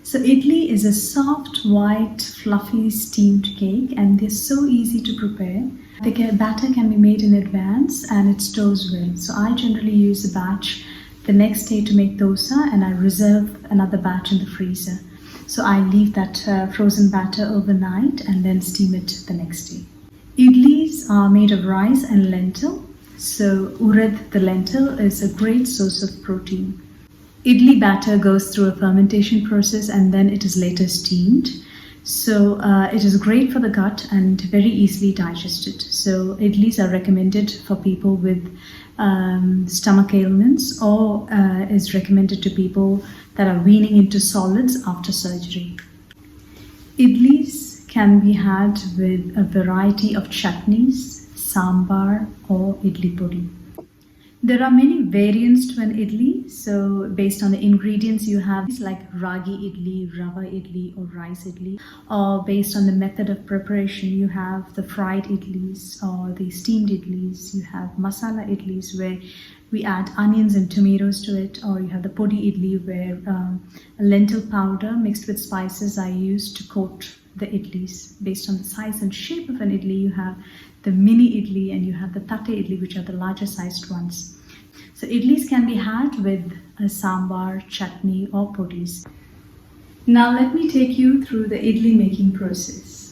So idli is a soft, white, fluffy steamed cake, and they're so easy to prepare. The batter can be made in advance and it stores well. So I generally use a batch the next day to make dosa, and I reserve another batch in the freezer. So I leave that frozen batter overnight and then steam it the next day. Idlis are made of rice and lentil. So Urad, the lentil, is a great source of protein. Idli batter goes through a fermentation process and then it is later steamed. So it is great for the gut and very easily digested. So idlis are recommended for people with stomach ailments, or is recommended to people that are weaning into solids after surgery. Idlis can be had with a variety of chutneys, sambar, or idli podi. There are many variants to an idli. So based on the ingredients you have, like Ragi idli, Rava idli, or rice idli. Or based on the method of preparation, you have the fried idlis or the steamed idlis. You have masala idlis where we add onions and tomatoes to it. Or you have the podi idli where a lentil powder mixed with spices are used to coat the idlis. Based on the size and shape of an idli, you have the mini idli and you have the thatte idli, which are the larger sized ones. So idlis can be had with a sambar, chutney, or podis. Now let me take you through the idli making process.